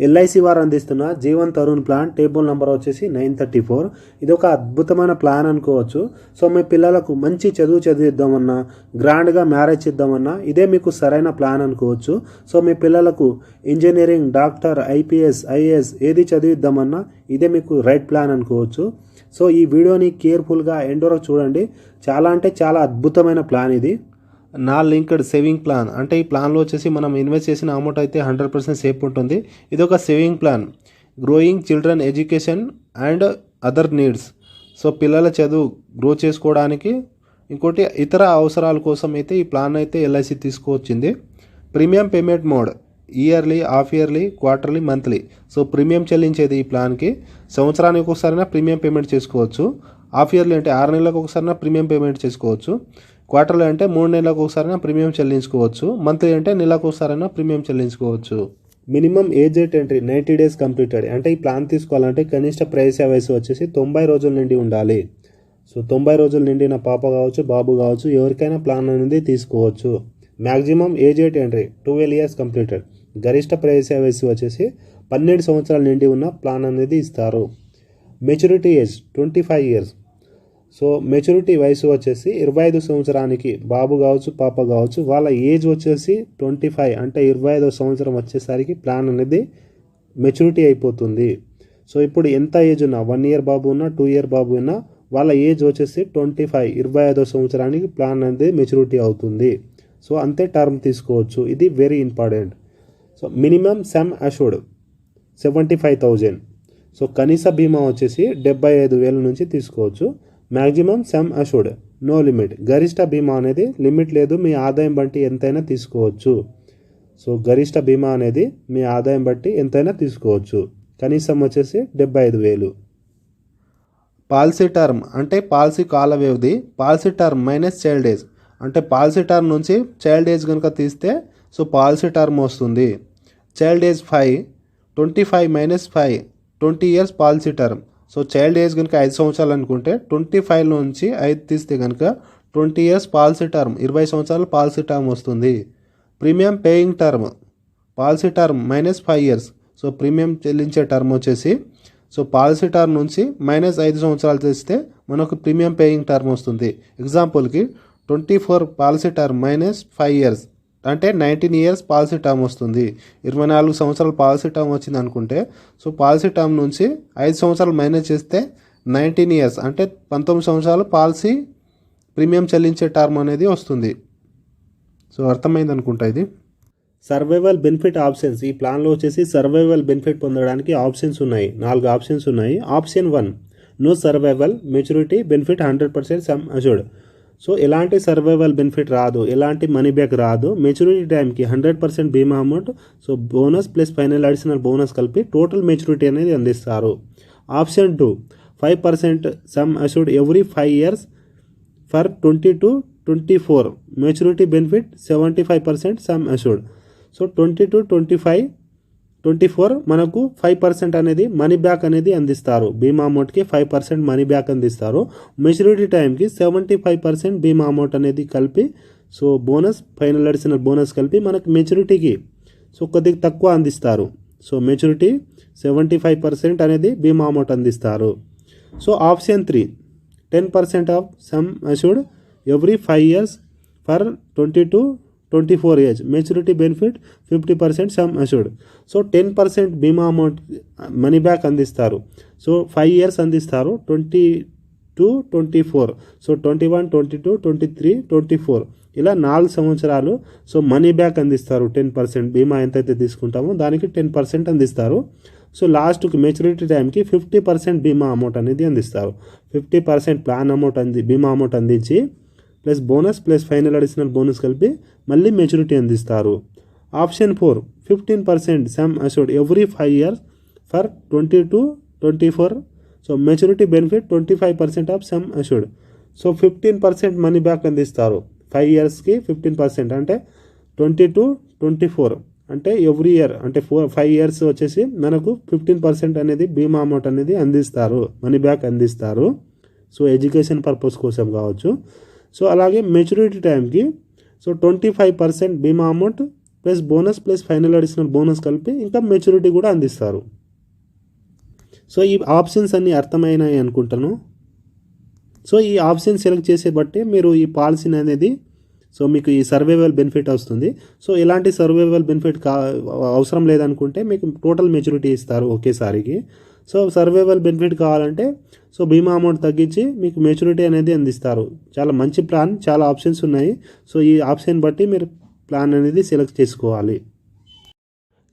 LIC వారు అందిస్తున్న Jeevan Tarun plan table number వచ్చేసి 934. ఇది ఒక అద్భుతమైన ప్లాన్ అనుకోవచ్చు. సో మీ పిల్లలకు మంచి చదువు చదివిద్దామన్నా, గ్రాండ్గా మ్యారేజ్ ఇద్దామన్నా ఇదే మీకు సరైన ప్లాన్ అనుకోవచ్చు. సో మీ పిల్లలకు ఇంజనీరింగ్, డాక్టర్, ఐపీఎస్, ఐఏఎస్ ఏది చదివిద్దామన్నా ఇదే మీకు రైట్ ప్లాన్ అనుకోవచ్చు. సో ఈ వీడియోని కేర్ఫుల్గా ఎండ్ వరకు చూడండి. చాలా అంటే చాలా అద్భుతమైన ప్లాన్ ఇది. నా లింక్డ్ సేవింగ్ ప్లాన్ అంటే ఈ ప్లాన్లో వచ్చేసి మనం ఇన్వెస్ట్ చేసిన అమౌంట్ అయితే 100% సేఫ్ ఉంటుంది. ఇది ఒక saving plan, growing children education and other needs. So పిల్లల చదువు గ్రో చేసుకోవడానికి, ఇంకోటి ఇతర అవసరాల కోసం అయితే ఈ ప్లాన్ అయితే ఎల్ఐసి తీసుకువచ్చింది. Premium payment mode yearly, half yearly, quarterly, monthly. So premium చెల్లించేది ఈ ప్లాన్కి సంవత్సరానికి ఒకసారైనా ప్రీమియం పేమెంట్ చేసుకోవచ్చు. హాఫ్ ఇయర్లీ అంటే 6 నెలలకు ఒకసారైనా ప్రీమియం పేమెంట్ చేసుకోవచ్చు. క్వార్టర్లీ అంటే 3 నెలలకు ఒకసారైనా ప్రీమియం చెల్లించుకోవచ్చు. మంత్లీ అంటే నెలకు ఒకసారైనా ప్రీమియం చెల్లించుకోవచ్చు. Minimum age at entry 90 days completed. అంటే ఈ ప్లాన్ తీసుకోవాలంటే కనిష్ట ప్రవేశ వయసు వచ్చేసి 90 రోజుల నిండి ఉండాలి. సో 90 రోజులు నిండిన పాప కావచ్చు, బాబు కావచ్చు, ఎవరికైనా ప్లాన్ అనేది తీసుకోవచ్చు. Maximum age at entry 12 years completed. గరిష్ట ప్రవేశ వయసు వచ్చేసి 12 సంవత్సరాల నిండి ఉన్న ప్లాన్ అనేది ఇస్తారు. Maturity age 25 years. So maturity వయసు వచ్చేసి 25 సంవత్సరానికి బాబు కావచ్చు, పాప కావచ్చు, వాళ్ళ ఏజ్ వచ్చేసి 25 అంటే 25వ సంవత్సరం వచ్చేసరికి ప్లాన్ అనేది మెచ్యూరిటీ అయిపోతుంది. సో ఇప్పుడు ఎంత ఏజ్ ఉన్నా, 1 ఇయర్ బాబు ఉన్నా, 2 ఇయర్ బాబు ఉన్నా, వాళ్ళ ఏజ్ వచ్చేసి 25, 25వ సంవత్సరానికి ప్లాన్ అనేది మెచ్యూరిటీ అవుతుంది. సో అంతే టర్మ్ తీసుకోవచ్చు. ఇది very important. So minimum sum assured 75,000. So కనీస బీమా వచ్చేసి 75,000 నుంచి తీసుకోవచ్చు. Maximum sum assured no limit. గరిష్ట బీమా అనేది లిమిట్ లేదు, మీ ఆదాయం బట్టి ఎంతైనా తీసుకోవచ్చు. సో గరిష్ట బీమా అనేది మీ ఆదాయం బట్టి ఎంతైనా తీసుకోవచ్చు. కనీసం వచ్చేసి 75,000. పాలసీ టర్మ్ అంటే పాలసీ కాల వ్యవధి. Policy term minus child age అంటే పాలసీ టర్మ్ నుంచి చైల్డ్ ఏజ్ కనుక తీస్తే సో పాలసీ టర్మ్ వస్తుంది. Child age 5, 25 minus 5 20 years policy term. So child age కనుక 5 సంవత్సరాలు అనుకుంటే 25 నుంచి 5 తీస్తే కనుక 20 ఇయర్స్ పాలసీ టర్మ్, 20 సంవత్సరాలు పాలసీ టర్మ్ వస్తుంది. Premium paying term policy term minus 5 years. So premium చెల్లించే టర్మ్ వచ్చేసి సో పాలసీ టర్మ్ నుంచి -5 సంవత్సరాలు చేస్తే మనకు ప్రీమియం పేయింగ్ టర్మ్ వస్తుంది. ఎగ్జాంపుల్కి 24 పాలసీ టర్మ్ -5 ఇయర్స్ అంటే 19 ఇయర్స్ పాలసీ టర్మ్ వస్తుంది. 24 సంవత్సరాల పాలసీ టర్మ్ వచ్చింది అనుకుంటే సో పాలసీ టర్మ్ నుంచి 5 సంవత్సరాలు మైనస్ చేస్తే 19 ఇయర్స్ అంటే 19 సంవత్సరాలు పాలసీ ప్రీమియం చెల్లించే టర్మ్ అనేది వస్తుంది. సో అర్థమైంది అనుకుంటా ఇది. Survival benefit options. ఈ ప్లాన్లో వచ్చేసి సర్వైవల్ బెనిఫిట్ పొందడానికి ఆప్షన్స్ ఉన్నాయి, 4 ఆప్షన్స్ ఉన్నాయి. Option 1 no survival maturity benefit 100% sum assured. So ఎలాంటి సర్వైవల్ బెనిఫిట్ రాదు, ఎలాంటి మనీ బ్యాక్ రాదు. మెచ్యూరిటీ టైంకి 100% బీమా amount, so bonus plus final additional bonus కలిపి టోటల్ మెచ్యూరిటీ అనేది అందిస్తారు. Option 2 5% sum assured every 5 years for 20 to 24. Maturity benefit 75% sum assured. So 20 to 24 మనకు 5% అనేది మనీ బ్యాక్ అనేది అందిస్తారు. బీమా అమౌంట్కి 5% మనీ బ్యాక్ అందిస్తారు. మెచ్యూరిటీ టైంకి 75% బీమా అమౌంట్ అనేది కలిపి so bonus final additional bonus కలిపి మనకు మెచ్యూరిటీకి సో కొద్దిగా తక్కువ అందిస్తారు. సో మెచ్యూరిటీ 75% అనేది బీమా అమౌంట్ అందిస్తారు. So option 3 10% of some assured every 5 years for 20 to 24 age. Maturity benefit 50% some assured. So 10% బీమా అమౌంట్ మనీ బ్యాక్ అందిస్తారు. సో 5 ఇయర్స్ అందిస్తారు, 20 to 24. సో 21, 22, 23, 24 ఇలా 4 సంవత్సరాలు సో మనీ బ్యాక్ అందిస్తారు. 10% బీమా ఎంతైతే తీసుకుంటామో దానికి 10% అందిస్తారు. సో లాస్ట్కి మెచ్యూరిటీ టైంకి 50% బీమా అమౌంట్ అనేది అందిస్తారు. 50% ప్లాన్ అమౌంట్ బీమా అమౌంట్ అందించి plus bonus plus final additional bonus కలిపి మళ్ళీ మెచ్యూరిటీ అందిస్తారు. Option 4 15% some assured every 5 years for 20 to 24. So maturity benefit 25% of some assured. So 15% money back అందిస్తారు. 5 ఇయర్స్కి 15% అంటే 20 to 24 అంటే ఎవ్రీ ఇయర్ అంటే 5 ఇయర్స్ వచ్చేసి మనకు 15% అనేది బీమా అమౌంట్ అనేది అందిస్తారు, మనీ బ్యాక్ అందిస్తారు. సో ఎడ్యుకేషన్ పర్పస్ కోసం కావచ్చు. సో అలాగే మెచ్యూరిటీ టైంకి సో 25% బీమా amount plus bonus plus final additional bonus కలిపి ఇంకా మెచ్యూరిటీ కూడా అందిస్తారు. సో ఈ ఆప్షన్స్ అన్నీ అర్థమైనాయి అనుకుంటాను. సో ఈ ఆప్షన్ సెలెక్ట్ చేసే బట్టి మీరు ఈ పాలసీని అనేది సో మీకు ఈ సర్వైవల్ బెనిఫిట్ వస్తుంది. సో ఇలాంటి సర్వైవల్ బెనిఫిట్ అవసరం లేదనుకుంటే మీకు టోటల్ మెచ్యూరిటీ ఇస్తారు ఒకేసారికి. సో సర్వైవల్ బెనిఫిట్ కావాలంటే సో బీమా అమౌంట్ తగ్గించి మీకు మెచ్యూరిటీ అనేది అందిస్తారు. చాలా మంచి ప్లాన్, చాలా ఆప్షన్స్ ఉన్నాయి. సో ఈ ఆప్షన్ బట్టి మీరు ప్లాన్ అనేది సెలెక్ట్ చేసుకోవాలి.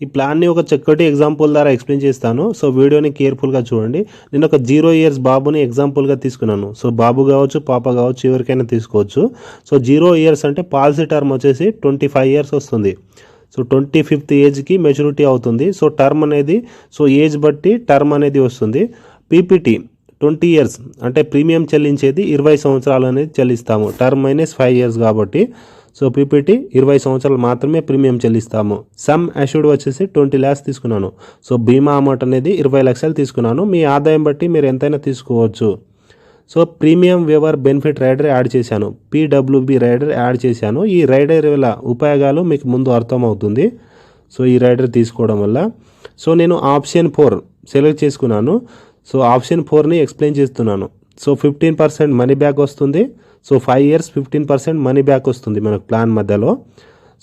ఈ ప్లాన్ని ఒక చక్కటి ఎగ్జాంపుల్ ద్వారా ఎక్స్ప్లెయిన్ చేస్తాను. సో వీడియోని కేర్ఫుల్గా చూడండి. నేను ఒక 0 years బాబుని ఎగ్జాంపుల్గా తీసుకున్నాను. సో బాబు కావచ్చు, పాప కావచ్చు, ఎవరికైనా తీసుకోవచ్చు. సో 0 years అంటే పాలసీ టర్మ్ వచ్చేసి 25 years వస్తుంది. సో 25th ఏజ్కి మెచ్యూరిటీ అవుతుంది. సో టర్మ్ అనేది సో ఏజ్ బట్టి టర్మ్ అనేది వస్తుంది. పీపీటీ 20 years అంటే ప్రీమియం చెల్లించేది 20 సంవత్సరాలు అనేది చెల్లిస్తాము. టర్మ్ -5 years కాబట్టి సో పీపీటీ 20 సంవత్సరాలు మాత్రమే ప్రీమియం చెల్లిస్తాము. సమ్ అష్యూర్డ్ వచ్చేసి 20 lakhs తీసుకున్నాను. సో బీమా అమౌంట్ అనేది 20 లక్షలు తీసుకున్నాను. మీ ఆదాయం బట్టి మీరు ఎంతైనా తీసుకోవచ్చు. So premium waiver benefit rider add చేశాను, పీడబ్ల్యూబీ రైడర్ యాడ్ చేశాను. ఈ రైడర్ వల్ల ఉపయోగాలు మీకు ముందు అర్థమవుతుంది. సో ఈ రైడర్ తీసుకోవడం వల్ల సో నేను ఆప్షన్ 4 సెలెక్ట్ చేసుకున్నాను. సో ఆప్షన్ 4ని ఎక్స్ప్లెయిన్ చేస్తున్నాను. సో 15% మనీ బ్యాక్ వస్తుంది. సో 5 years 15% మనీ బ్యాక్ వస్తుంది మనకు ప్లాన్ మధ్యలో.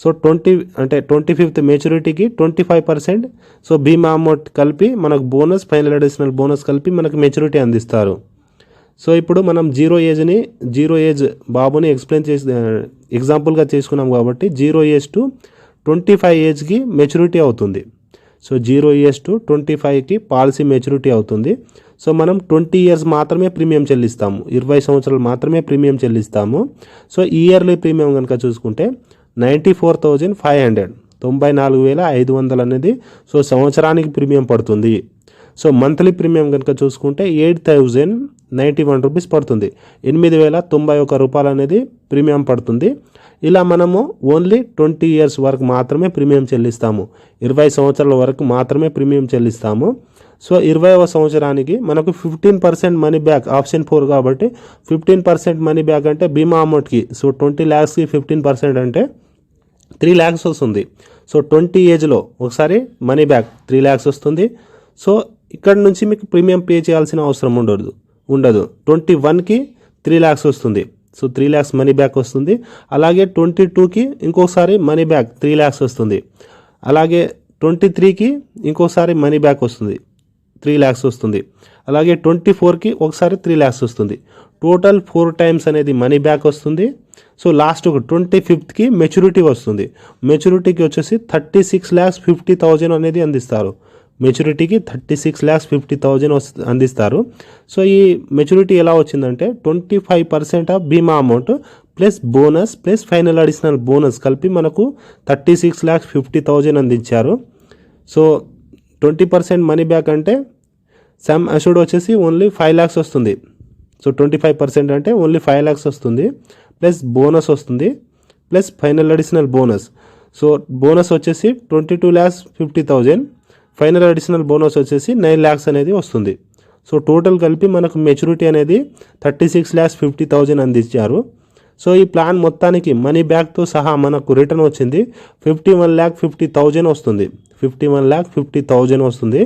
సో 25th మెచ్యూరిటీకి 25% సో బీమా అమౌంట్ కలిపి మనకు బోనస్, ఫైనల్ అడిషనల్ బోనస్ కలిపి మనకు మెచ్యూరిటీ అందిస్తారు. సో ఇప్పుడు మనం 0 ఏజ్ బాబుని ఎక్స్ప్లెయిన్ చేసి ఎగ్జాంపుల్గా చేసుకున్నాం కాబట్టి 0 years to 25 ఏజ్కి మెచ్యూరిటీ అవుతుంది. సో 0 years to 25కి పాలసీ మెచ్యూరిటీ అవుతుంది. సో మనం 20 years మాత్రమే ప్రీమియం చెల్లిస్తాము, 20 సంవత్సరాలు మాత్రమే ప్రీమియం చెల్లిస్తాము. సో ఇయర్లీ ప్రీమియం కనుక చూసుకుంటే 94,500 94,500 అనేది సో సంవత్సరానికి ప్రీమియం పడుతుంది. సో మంత్లీ ప్రీమియం కనుక చూసుకుంటే 8,091 రూపీస్ పడుతుంది. 8,091 రూపాయలు అనేది ప్రీమియం పడుతుంది. ఇలా మనము ఓన్లీ 20 years వరకు మాత్రమే ప్రీమియం చెల్లిస్తాము, 20 సంవత్సరాల వరకు మాత్రమే ప్రీమియం చెల్లిస్తాము. సో 20వ సంవత్సరానికి మనకు 15% మనీ బ్యాక్, ఆప్షన్ 4 కాబట్టి 15% మనీ బ్యాక్ అంటే బీమా అమౌంట్కి సో 20 lakhsకి 15% అంటే 3 lakhs వస్తుంది. సో 20 ఏజ్లో ఒకసారి మనీ బ్యాక్ 3 lakhs వస్తుంది. సో ఇక్కడ నుంచి మీకు ప్రీమియం పే చేయాల్సిన అవసరం ఉండదు. 21కి 3 lakhs వస్తుంది. సో 3 lakhs మనీ బ్యాక్ వస్తుంది. అలాగే 22కి ఇంకోసారి మనీ బ్యాక్ 3 lakhs వస్తుంది. అలాగే 23కి ఇంకోసారి మనీ బ్యాక్ వస్తుంది, 3 lakhs వస్తుంది. అలాగే 24కి ఒకసారి 3 lakhs వస్తుంది. టోటల్ 4 times అనేది మనీ బ్యాక్ వస్తుంది. సో లాస్ట్ 25thకి మెచ్యూరిటీ వస్తుంది. మెచ్యూరిటీకి వచ్చేసి 36,50,000 అనేది అందిస్తారు. మెచ్యూరిటీకి 36,50,000 అందిస్తారు. సో ఈ మెచ్యూరిటీ ఎలా వచ్చిందంటే 25% ఆఫ్ బీమా amount plus bonus plus final additional bonus కలిపి మనకు 36,50,000 అందించారు. సో 20% మనీ బ్యాక్ అంటే సమ్ అష్యూర్డ్ వచ్చేసి ఓన్లీ 5 lakhs వస్తుంది. సో 25% అంటే ఓన్లీ 5 lakhs వస్తుంది. ప్లస్ బోనస్ వస్తుంది, plus final additional bonus. So bonus వచ్చేసి 22,50,000, ఫైనల్ అడిషనల్ బోనస్ వచ్చేసి 9 lakhs అనేది వస్తుంది. సో టోటల్ కలిపి మనకు మెచ్యూరిటీ అనేది 36,50,000 అందించారు. సో ఈ ప్లాన్ మొత్తానికి మనీ బ్యాక్తో సహా మనకు రిటర్న్ వచ్చింది 51,50,000 వస్తుంది. 51,50,000 వస్తుంది.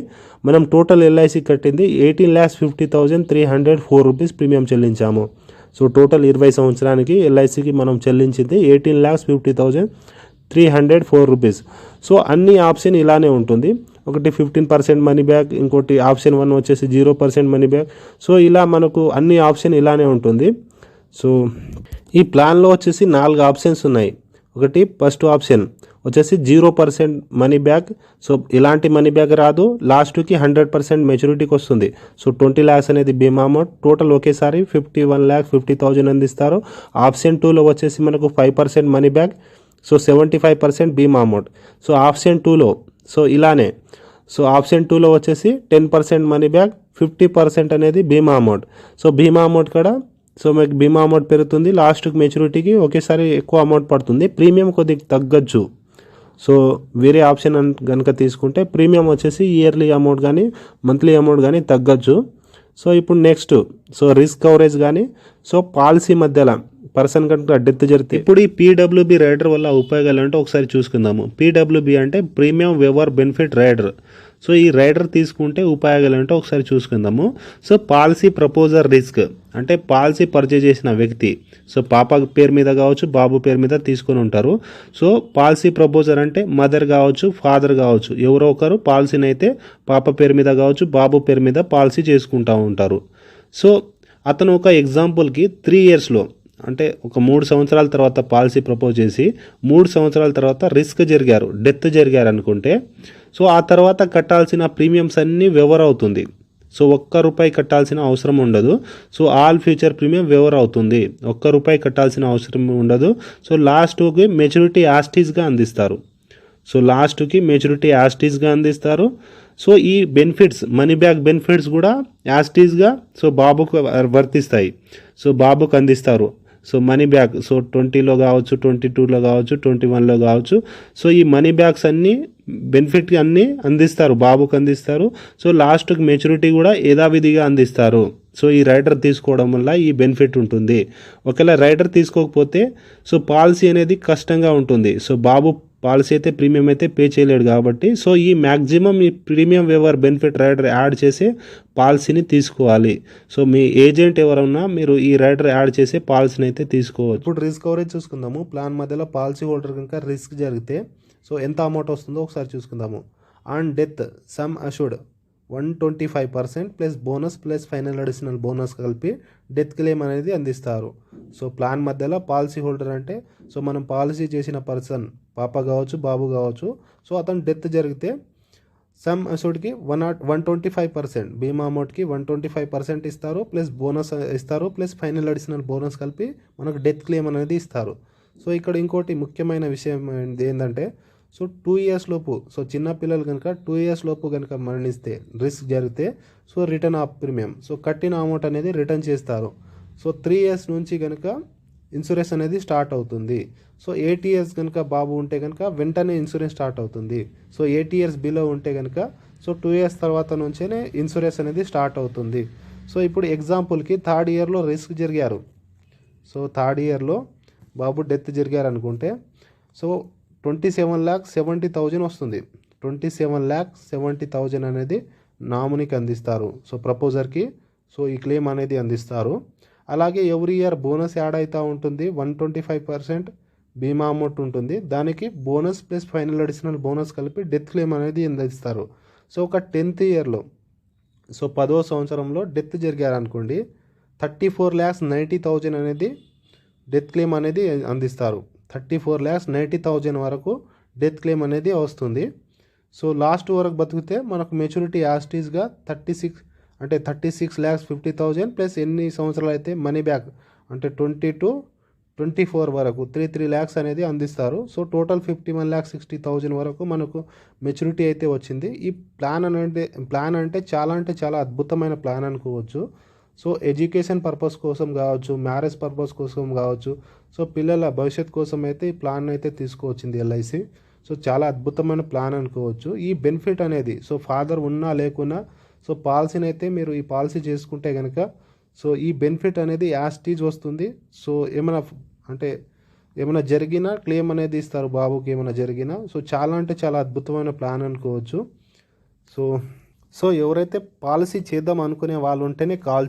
మనం టోటల్ ఎల్ఐసి కట్టింది 18,50,304 రూపీస్ ప్రీమియం చెల్లించాము. సో టోటల్ 20 సంవత్సరానికి ఎల్ఐసికి మనం చెల్లించింది 18,50,304 రూపీస్. సో అన్ని ఆప్షన్ ఇలానే ఉంటుంది. ఒకటి 15% మనీ బ్యాక్, ఇంకోటి ఆప్షన్ 1 వచ్చేసి 0% మనీ బ్యాక్. సో ఇలా మనకు అన్ని ఆప్షన్ ఇలానే ఉంటుంది. సో ఈ ప్లాన్లో వచ్చేసి 4 ఆప్షన్స్ ఉన్నాయి. ఒకటి ఫస్ట్ ఆప్షన్ వచ్చేసి 0% మనీ బ్యాక్. సో ఇలాంటి మనీ బ్యాక్ రాదు, లాస్ట్కి 100% మెచ్యూరిటీకి వస్తుంది. సో 20 lakhs అనేది బీమా అమౌంట్, టోటల్ ఒకేసారి 51,50,000 అందిస్తారు. ఆప్షన్ 2లో వచ్చేసి మనకు 5% మనీ బ్యాక్, సో 75% బీమా అమౌంట్. సో ఆప్షన్ 2లో సో ఇలానే సో ఆప్షన్ 2లో వచ్చేసి 10% మనీ బ్యాక్, 50% అనేది బీమా అమౌంట్. సో బీమా అమౌంట్ కూడా సో మీకు బీమా అమౌంట్ పెరుగుతుంది, లాస్ట్కి మెచ్యూరిటీకి ఒకేసారి ఎక్కువ అమౌంట్ పడుతుంది. ప్రీమియం కొద్దిగా తగ్గచ్చు. సో వేరే ఆప్షన్ కనుక తీసుకుంటే ప్రీమియం వచ్చేసి ఇయర్లీ అమౌంట్ కానీ మంత్లీ అమౌంట్ కానీ తగ్గచ్చు. సో ఇప్పుడు నెక్స్ట్ సో రిస్క్ కవరేజ్ కానీ సో పాలసీ మధ్యలో పర్సన్ కనుక డెత్ జరిగితే ఇప్పుడు ఈ పీడబ్ల్యూబీ రైడర్ వల్ల ఉపయోగాలు అంటే ఒకసారి చూసుకుందాము. పీడబ్ల్యూబీ అంటే premium waiver benefit rider. So ఈ రైడర్ తీసుకుంటే ఉపయోగాలు అంటే ఒకసారి చూసుకుందాము. సో పాలసీ ప్రపోజర్ రిస్క్ అంటే పాలసీ పర్చేజ్ చేసిన వ్యక్తి, సో పాప పేరు మీద కావచ్చు, బాబు పేరు మీద తీసుకొని ఉంటారు. సో పాలసీ ప్రపోజర్ అంటే మదర్ కావచ్చు, ఫాదర్ కావచ్చు, ఎవరో ఒకరు పాలసీని అయితే పాప పేరు మీద కావచ్చు, బాబు పేరు మీద పాలసీ చేసుకుంటూ ఉంటారు. సో అతను ఒక ఎగ్జాంపుల్కి 3 ఇయర్స్లో అంటే ఒక 3 సంవత్సరాల తర్వాత పాలసీ ప్రపోజ్ చేసి 3 సంవత్సరాల తర్వాత డెత్ జరిగారు అనుకుంటే, సో ఆ తర్వాత కట్టాల్సిన ప్రీమియమ్స్ అన్నీ వెవర్ అవుతుంది. సో ₹1 కట్టాల్సిన అవసరం ఉండదు. సో ఆల్ ఫ్యూచర్ ప్రీమియం వెవర్ అవుతుంది. ₹1 కట్టాల్సిన అవసరం ఉండదు. సో లాస్ట్కి మెచ్యూరిటీ యాస్టీస్గా అందిస్తారు. సో ఈ బెనిఫిట్స్, మనీ బ్యాక్ బెనిఫిట్స్ కూడా యాస్టీస్గా సో బాబుకు వర్తిస్తాయి. సో బాబుకు అందిస్తారు. సో మనీ బ్యాక్ సో 20లో కావచ్చు, 22లో కావచ్చు, 21లో కావచ్చు. సో ఈ మనీ బ్యాక్స్ అన్నీ బెనిఫిట్ అన్నీ బాబుకు అందిస్తారు. సో లాస్ట్కి మెచ్యూరిటీ కూడా యథావిధిగా అందిస్తారు. సో ఈ రైడర్ తీసుకోవడం వల్ల ఈ బెనిఫిట్ ఉంటుంది. ఒకవేళ రైడర్ తీసుకోకపోతే సో పాలసీ అనేది కష్టంగా ఉంటుంది. సో బాబు పాలసీ అయితే ప్రీమియం అయితే పే చేయలేడు కాబట్టి సో ఈ మ్యాక్సిమం ఈ premium waiver benefit rider add చేసే పాలసీని తీసుకోవాలి. సో మీ ఏజెంట్ ఎవరన్నా మీరు ఈ రైడర్ యాడ్ చేసే పాలసీని అయితే తీసుకోవచ్చు. ఇప్పుడు రిస్క్ కవరేజ్ చూసుకుందాము. ప్లాన్ మధ్యలో పాలసీ హోల్డర్ కనుక రిస్క్ జరిగితే సో ఎంత అమౌంట్ వస్తుందో ఒకసారి చూసుకుందాము. On death sum assured 125% plus bonus plus final additional bonus కలిపి డెత్ క్లెయిమ్ అనేది అందిస్తారు. సో ప్లాన్ మధ్యలో పాలసీ హోల్డర్ అంటే సో మనం పాలసీ చేసిన పర్సన్ పాప కావచ్చు, బాబు కావచ్చు. సో అతను డెత్ జరిగితే సమ్ అష్యూర్డ్కి 125% బీమా అమౌంట్కి 125% ఇస్తారు, ప్లస్ బోనస్ ఇస్తారు, ప్లస్ ఫైనల్ అడిషనల్ బోనస్ కలిపి మనకు డెత్ క్లెయిమ్ అనేది ఇస్తారు. సో ఇక్కడ ఇంకోటి ముఖ్యమైన విషయం ఏంటంటే సో 2 ఇయర్స్ లోపు, సో చిన్న పిల్లలు కనుక 2 ఇయర్స్ లోపు కనుక మరణిస్తే రిస్క్ జరిగితే so return of premium, so కట్టిన అమౌంట్ అనేది రిటర్న్ చేస్తారు. సో 3 ఇయర్స్ నుంచి కనుక ఇన్సూరెన్స్ అనేది స్టార్ట్ అవుతుంది. సో 8 ఇయర్స్ కనుక బాబు ఉంటే కనుక వెంటనే ఇన్సూరెన్స్ స్టార్ట్ అవుతుంది. సో 8 ఇయర్స్ బిలో ఉంటే కనుక సో 2 ఇయర్స్ తర్వాత నుంచే ఇన్సూరెన్స్ అనేది స్టార్ట్ అవుతుంది. సో ఇప్పుడు ఎగ్జాంపుల్కి 3rd ఇయర్లో రిస్క్ జరిగారు. సో 3rd ఇయర్లో బాబు డెత్ జరిగారు అనుకుంటే సో 27,70,000 వస్తుంది. 27,70,000 అనేది నామినీకి అందిస్తారు. సో ప్రపోజర్కి సో ఈ క్లెయిమ్ అనేది అందిస్తారు. అలాగే ఎవ్రీ ఇయర్ బోనస్ యాడ్ అవుతూ ఉంటుంది. 125% బీమా అమౌంట్ ఉంటుంది. దానికి bonus plus final additional bonus కలిపి డెత్ క్లెయిమ్ అనేది అందిస్తారు. సో ఒక 10th ఇయర్లో సో 10వ సంవత్సరంలో డెత్ జరిగారు అనుకోండి, 34,90,000 అనేది డెత్ క్లెయిమ్ అనేది అందిస్తారు. 34,90,000 వరకు డెత్ క్లెయిమ్ అనేది వస్తుంది. సో లాస్ట్ వరకు బతికితే మనకు మెచ్యూరిటీ యాస్టీస్గా 36,50,000 ప్లస్ ఎన్ని సంవత్సరాలు అయితే మనీ బ్యాక్ అంటే 20 to 24 వరకు 3 lakhs అనేది అందిస్తారు. సో టోటల్ 51,60,000 వరకు మనకు మెచ్యూరిటీ అయితే వచ్చింది. ఈ ప్లాన్ అంటే చాలా అద్భుతమైన ప్లాన్ అనుకోవచ్చు. సో ఎడ్యుకేషన్ పర్పస్ కోసం కావచ్చు, మ్యారేజ్ పర్పస్ కోసం కావచ్చు, సో పిల్లల భవిష్యత్ కోసం అయితే ఈ ప్లాన్ అయితే తీసుకువచ్చింది ఎల్ఐసి. సో చాలా అద్భుతమైన ప్లాన్ అనుకోవచ్చు. ఈ బెనిఫిట్ అనేది సో ఫాదర్ ఉన్నా లేకున్నా సో పాలసీని అయితే మీరు ఈ పాలసీ చేసుకుంటే కనుక సో ఈ బెనిఫిట్ అనేది యాస్టీజ్ వస్తుంది. సో ఏమైనా జరిగినా క్లెయిమ్ అనేది ఇస్తారు బాబుకి ఏమైనా జరిగినా. సో చాలా అద్భుతమైన ప్లాన్ అనుకోవచ్చు. సో ఎవరైతే పాలసీ చేద్దాం అనుకునే వాళ్ళు ఉంటేనే కాల్